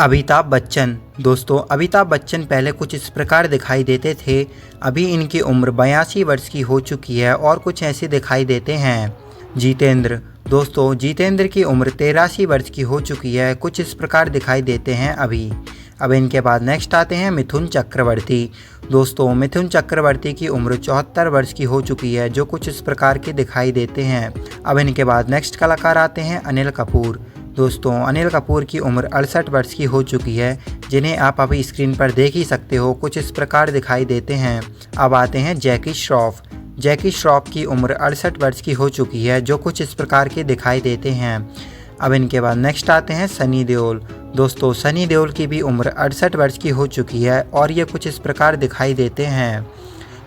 अमिताभ बच्चन। दोस्तों, अमिताभ बच्चन पहले कुछ इस प्रकार दिखाई देते थे। अभी इनकी उम्र 82 वर्ष की हो चुकी है और कुछ ऐसे दिखाई देते हैं। जितेंद्र। दोस्तों, जितेंद्र की उम्र 83 वर्ष की हो चुकी है, कुछ इस प्रकार दिखाई देते हैं अभी। अब इनके बाद नेक्स्ट आते हैं मिथुन चक्रवर्ती। दोस्तों, मिथुन चक्रवर्ती की उम्र 74 वर्ष की हो चुकी है, जो कुछ इस प्रकार के दिखाई देते हैं। अब इनके बाद नेक्स्ट कलाकार आते हैं अनिल कपूर। दोस्तों, अनिल कपूर की उम्र 68 वर्ष की हो चुकी है, जिन्हें आप अभी स्क्रीन पर देख ही सकते हो, कुछ इस प्रकार दिखाई देते हैं। अब आते हैं जैकी श्रॉफ। जैकी श्रॉफ की उम्र 68 वर्ष की हो चुकी है, जो कुछ इस प्रकार के दिखाई देते हैं। अब इनके बाद नेक्स्ट आते हैं सनी देओल। दोस्तों, सनी देओल की भी उम्र 68 वर्ष की हो चुकी है और ये कुछ इस प्रकार दिखाई देते हैं।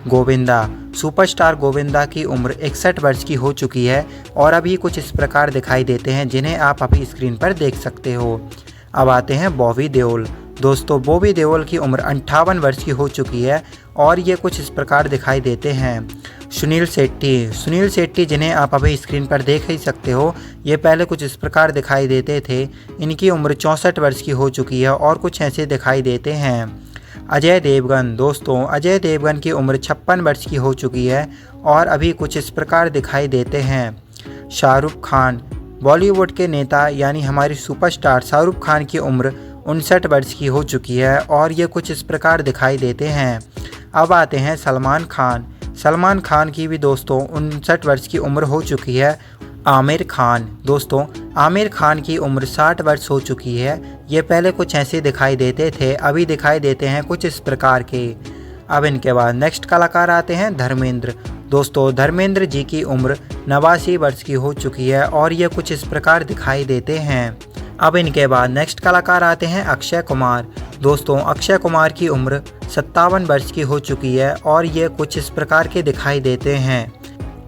गोविंदा। सुपरस्टार गोविंदा की उम्र 61 वर्ष की हो चुकी है और अभी कुछ इस प्रकार दिखाई देते हैं, जिन्हें आप अभी स्क्रीन पर देख सकते हो। अब आते हैं बॉबी देओल। दोस्तों, बॉबी देओल की उम्र 58 वर्ष की हो चुकी है और ये कुछ इस प्रकार दिखाई देते हैं। सुनील शेट्टी। सुनील शेट्टी, जिन्हें आप अभी स्क्रीन पर देख ही सकते हो, ये पहले कुछ इस प्रकार दिखाई देते थे। इनकी उम्र 64 वर्ष की हो चुकी है और कुछ ऐसे दिखाई देते हैं। अजय देवगन। दोस्तों, अजय देवगन की उम्र 56 वर्ष की हो चुकी है और अभी कुछ इस प्रकार दिखाई देते हैं। शाहरुख खान। बॉलीवुड के नेता यानी हमारे सुपरस्टार शाहरुख खान की उम्र 59 वर्ष की हो चुकी है और ये कुछ इस प्रकार दिखाई देते हैं। अब आते हैं सलमान खान। सलमान खान की भी दोस्तों 59 वर्ष की उम्र हो चुकी है। आमिर खान। दोस्तों, आमिर खान की उम्र 60 वर्ष हो चुकी है। ये पहले कुछ ऐसे दिखाई देते थे, अभी दिखाई देते हैं कुछ इस प्रकार के। अब इनके बाद नेक्स्ट कलाकार आते हैं धर्मेंद्र। दोस्तों, धर्मेंद्र जी की उम्र 89 वर्ष की हो चुकी है और ये कुछ इस प्रकार दिखाई देते हैं। अब इनके बाद नेक्स्ट कलाकार आते हैं अक्षय कुमार। दोस्तों, अक्षय कुमार की उम्र 57 वर्ष की हो चुकी है और ये कुछ इस प्रकार के दिखाई देते हैं।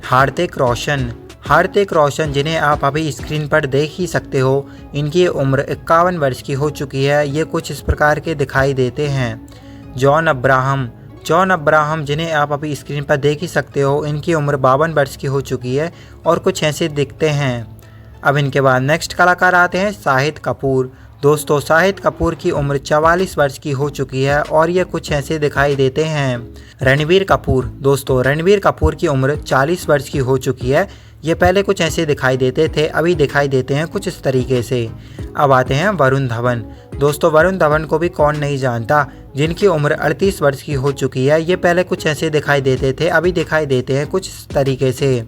हार्दिक रोशन। हार्दिक रोशन, जिन्हें आप अभी स्क्रीन पर देख ही सकते हो, इनकी उम्र 51 वर्ष की हो चुकी है। ये कुछ इस प्रकार के दिखाई देते हैं। John Abraham. जॉन अब्राहम, जिन्हें आप अभी स्क्रीन पर देख ही सकते हो, इनकी उम्र 52 वर्ष की हो चुकी है और कुछ ऐसे दिखते हैं। अब इनके बाद नेक्स्ट कलाकार आते हैं शाहिद कपूर। दोस्तों, शाहिद कपूर की उम्र 44 वर्ष की हो चुकी है और ये कुछ ऐसे दिखाई देते हैं। रणबीर कपूर। दोस्तों, रणबीर कपूर की उम्र 40 वर्ष की हो चुकी है। ये पहले कुछ ऐसे दिखाई देते थे, अभी दिखाई देते हैं कुछ इस तरीके से। अब आते हैं वरुण धवन। दोस्तों, वरुण धवन को भी कौन नहीं जानता, जिनकी उम्र 38 वर्ष की हो चुकी है। ये पहले कुछ ऐसे दिखाई देते थे, अभी दिखाई देते हैं कुछ इस तरीके से।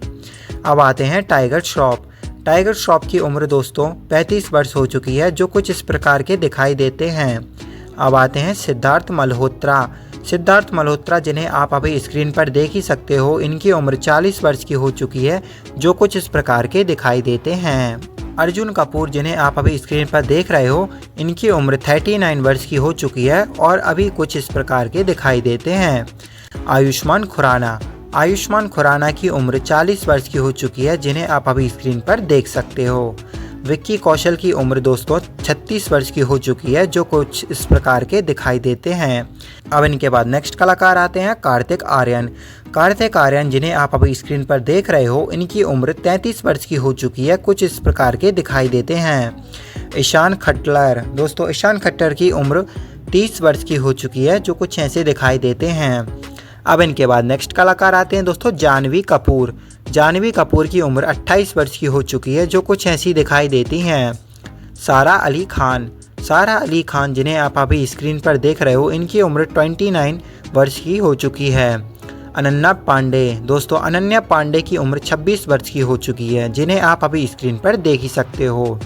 अब आते हैं टाइगर श्रॉफ। टाइगर श्रॉफ की उम्र दोस्तों 35 वर्ष हो चुकी है, जो कुछ इस प्रकार के दिखाई देते हैं। अब आते हैं सिद्धार्थ मल्होत्रा। सिद्धार्थ मल्होत्रा, जिन्हें आप अभी स्क्रीन पर देख ही सकते हो, इनकी उम्र 40 वर्ष की हो चुकी है, जो कुछ इस प्रकार के दिखाई देते हैं। अर्जुन कपूर, जिन्हें आप अभी स्क्रीन पर देख रहे हो, इनकी उम्र 39 वर्ष की हो चुकी है और अभी कुछ इस प्रकार के दिखाई देते हैं। आयुष्मान खुराना। आयुष्मान खुराना की उम्र 40 वर्ष की हो चुकी है, जिन्हें आप अभी स्क्रीन पर देख सकते हो। विक्की कौशल की उम्र दोस्तों 36 वर्ष की हो चुकी है, जो कुछ इस प्रकार के दिखाई देते हैं। अब इनके बाद नेक्स्ट कलाकार आते हैं कार्तिक आर्यन। कार्तिक आर्यन, जिन्हें आप अभी स्क्रीन पर देख रहे हो, इनकी उम्र 33 वर्ष की हो चुकी है, कुछ इस प्रकार के दिखाई देते हैं। ईशान खट्टर। दोस्तों, ईशान खट्टर की उम्र 30 वर्ष की हो चुकी है, जो कुछ ऐसे दिखाई देते हैं। अब इनके बाद नेक्स्ट कलाकार आते हैं दोस्तों जानवी कपूर। जानवी कपूर की उम्र 28 वर्ष की हो चुकी है, जो कुछ ऐसी दिखाई देती हैं। सारा अली खान। सारा अली खान, जिन्हें आप अभी स्क्रीन पर देख रहे हो, इनकी उम्र 29 वर्ष की हो चुकी है। अनन्या पांडे। दोस्तों, अनन्या पांडे की उम्र 26 वर्ष की हो चुकी है, जिन्हें आप अभी स्क्रीन पर देख ही सकते हो।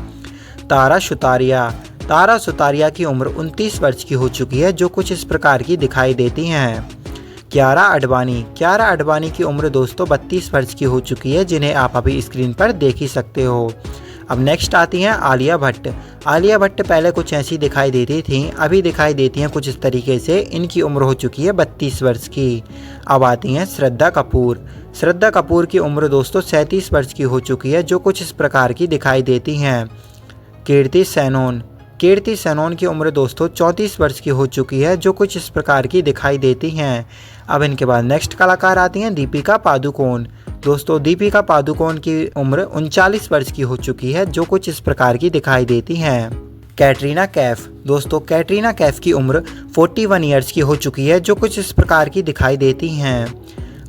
तारा सुतारिया। तारा सुतारिया की उम्र 29 वर्ष की हो चुकी है, जो कुछ इस प्रकार की दिखाई देती हैं। कियारा आडवाणी। कियारा आडवाणी की उम्र दोस्तों 32 वर्ष की हो चुकी है, जिन्हें आप अभी स्क्रीन पर देख ही सकते हो। अब नेक्स्ट आती हैं आलिया भट्ट। आलिया भट्ट पहले कुछ ऐसी दिखाई देती थी, अभी दिखाई देती हैं कुछ इस तरीके से। इनकी उम्र हो चुकी है 32 वर्ष की। अब आती हैं श्रद्धा कपूर। श्रद्धा कपूर की उम्र दोस्तों 37 वर्ष की हो चुकी है, जो कुछ इस प्रकार की दिखाई देती हैं। कीर्ति सेनन। कीर्ति सेनन की उम्र दोस्तों 34 वर्ष की हो चुकी है, जो कुछ इस प्रकार की दिखाई देती हैं। अब इनके बाद नेक्स्ट कलाकार आती हैं दीपिका पादुकोण। दोस्तों, दीपिका पादुकोण की उम्र 39 वर्ष की हो चुकी है, जो कुछ इस प्रकार की दिखाई देती हैं। कैटरीना कैफ। दोस्तों कैटरीना कैफ की उम्र 41 ईयर्स की हो चुकी है, जो कुछ इस प्रकार की दिखाई देती हैं।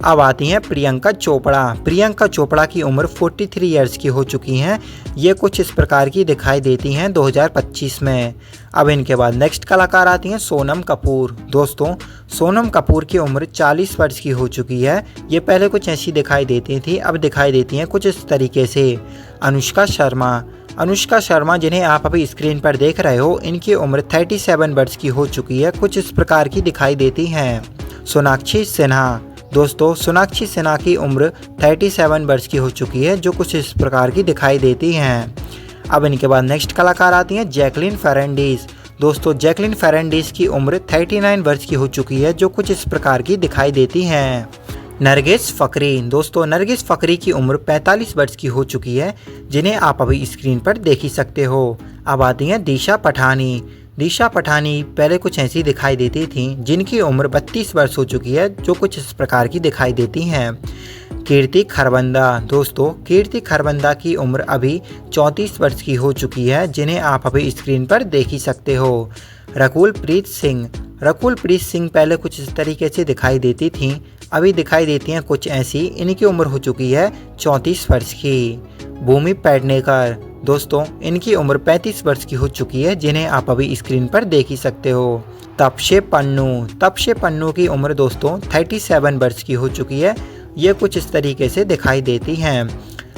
अब आती हैं प्रियंका चोपड़ा। प्रियंका चोपड़ा की उम्र 43 ईयर्स की हो चुकी हैं। ये कुछ इस प्रकार की दिखाई देती हैं 2025 में। अब इनके बाद नेक्स्ट कलाकार आती हैं सोनम कपूर। दोस्तों सोनम कपूर की उम्र 40 वर्ष की हो चुकी है। ये पहले कुछ ऐसी दिखाई देती थी, अब दिखाई देती हैं कुछ इस तरीके से। अनुष्का शर्मा। अनुष्का शर्मा जिन्हें आप अभी स्क्रीन पर देख रहे हो, इनकी उम्र 37 वर्ष की हो चुकी है, कुछ इस प्रकार की दिखाई देती हैं। सोनाक्षी सिन्हा। दोस्तों सोनाक्षी सिन्हा की उम्र 37 वर्ष की हो चुकी है, जो कुछ इस प्रकार की दिखाई देती हैं। अब इनके बाद नेक्स्ट कलाकार आती हैं जैकलीन फर्नांडीज। दोस्तों जैकलीन फर्नांडीज की उम्र 39 वर्ष की हो चुकी है, जो कुछ इस प्रकार की दिखाई देती हैं। नरगिस फ़करी। दोस्तों नरगिस फ़करी की उम्र 45 वर्ष की हो चुकी है, जिन्हें आप अभी स्क्रीन पर देख ही सकते हो। अब आती हैं दिशा पठानी। दिशा पठानी पहले कुछ ऐसी दिखाई देती थीं, जिनकी उम्र 32 वर्ष हो चुकी है, जो कुछ इस प्रकार की दिखाई देती हैं। कीर्ति खरबंदा। दोस्तों कीर्ति खरबंदा की उम्र अभी 34 वर्ष की हो चुकी है, जिन्हें आप अभी स्क्रीन पर देख ही सकते हो। रकुल प्रीत सिंह। रकुल प्रीत सिंह पहले कुछ इस तरीके से दिखाई देती थीं, अभी दिखाई देती हैं कुछ ऐसी। इनकी उम्र हो चुकी है 34 वर्ष की। भूमि पेडनेकर। दोस्तों इनकी उम्र 35 वर्ष की हो चुकी है, जिन्हें आप अभी स्क्रीन पर देख ही सकते हो। तपसे पन्नू। तपसे पन्नू की उम्र दोस्तों 37 वर्ष की हो चुकी है, ये कुछ इस तरीके से दिखाई देती हैं।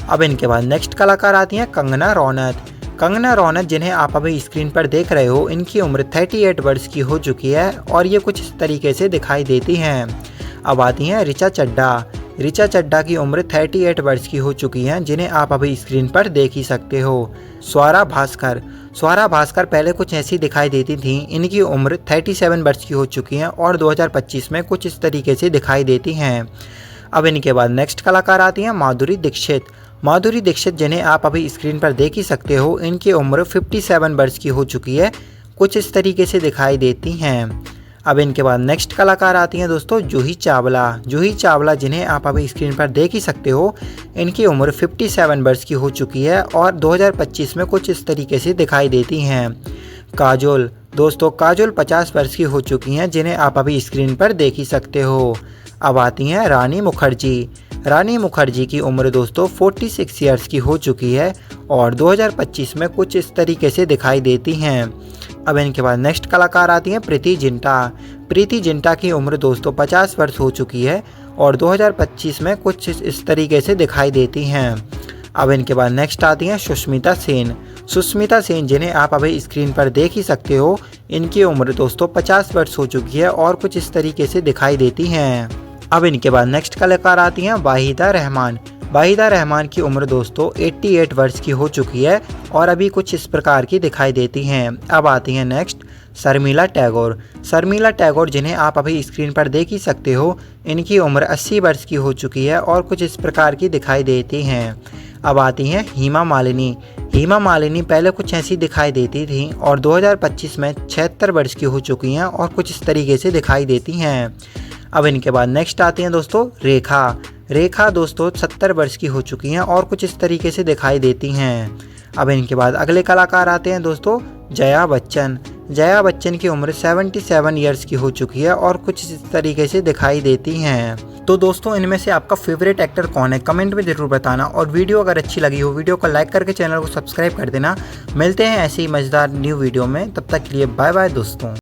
अब इनके बाद नेक्स्ट कलाकार आती हैं कंगना रनौत। कंगना रनौत जिन्हें आप अभी स्क्रीन पर देख रहे हो, इनकी उम्र 38 वर्ष की हो चुकी है और ये कुछ इस तरीके से दिखाई देती हैं। अब आती हैं ऋचा चड्ढा। ऋचा चड्ढा की उम्र 38 वर्ष की हो चुकी है, जिन्हें आप अभी स्क्रीन पर देख ही सकते हो। स्वरा भास्कर। स्वरा भास्कर पहले कुछ ऐसी दिखाई देती थी, इनकी उम्र 37 वर्ष की हो चुकी है और 2025 में कुछ इस तरीके से दिखाई देती हैं। अब इनके बाद नेक्स्ट कलाकार आती हैं माधुरी दीक्षित। माधुरी दीक्षित जिन्हें आप अभी स्क्रीन पर देख ही सकते हो, इनकी उम्र 57 वर्ष की हो चुकी है, कुछ इस तरीके से दिखाई देती हैं। अब इनके बाद नेक्स्ट कलाकार आती हैं दोस्तों जूही चावला। जूही चावला जिन्हें आप अभी स्क्रीन पर देख ही सकते हो, इनकी उम्र 57 वर्ष की हो चुकी है और 2025 में कुछ इस तरीके से दिखाई देती हैं। काजोल। दोस्तों काजोल 50 वर्ष की हो चुकी हैं, जिन्हें आप अभी स्क्रीन पर देख ही सकते हो। अब आती हैं रानी मुखर्जी। रानी मुखर्जी की उम्र दोस्तों 46 ईयर्स की हो चुकी है और 2025 में कुछ इस तरीके से दिखाई देती हैं। अब इनके बाद नेक्स्ट कलाकार आती हैं प्रीति जिंटा। प्रीति जिंटा की उम्र दोस्तों 50 वर्ष हो चुकी है और 2025 में कुछ इस तरीके से दिखाई देती हैं। अब इनके बाद नेक्स्ट आती हैं सुष्मिता सेन। सुष्मिता सेन जिन्हें आप अभी स्क्रीन पर देख ही सकते हो, इनकी उम्र दोस्तों 50 वर्ष हो चुकी है और कुछ इस तरीके से दिखाई देती हैं। अब इनके बाद नेक्स्ट कलाकार आती हैं वाहिदा रहमान। वाहिदा रहमान की उम्र दोस्तों 88 वर्ष की हो चुकी है और अभी कुछ इस प्रकार की दिखाई देती हैं। अब आती हैं नेक्स्ट शर्मिला टैगोर। शर्मिला टैगोर जिन्हें आप अभी स्क्रीन पर देख ही सकते हो, इनकी उम्र 80 वर्ष की हो चुकी है और कुछ इस प्रकार की दिखाई देती हैं। अब आती हैं हेमा मालिनी। हेमा मालिनी पहले कुछ ऐसी दिखाई देती थी और 2025 में 76 वर्ष की हो चुकी हैं और कुछ इस तरीके से दिखाई देती हैं। अब इनके बाद नेक्स्ट आती हैं दोस्तों रेखा। रेखा दोस्तों 70 वर्ष की हो चुकी हैं और कुछ इस तरीके से दिखाई देती हैं। अब इनके बाद अगले कलाकार आते हैं दोस्तों जया बच्चन। जया बच्चन की उम्र 77 ईयर्स की हो चुकी है और कुछ इस तरीके से दिखाई देती हैं। तो दोस्तों इनमें से आपका फेवरेट एक्टर कौन है, कमेंट में ज़रूर बताना। और वीडियो अगर अच्छी लगी हो, वीडियो को लाइक करके चैनल को सब्सक्राइब कर देना। मिलते हैं ऐसे ही मज़ेदार न्यू वीडियो में, तब तक के लिए बाय बाय दोस्तों।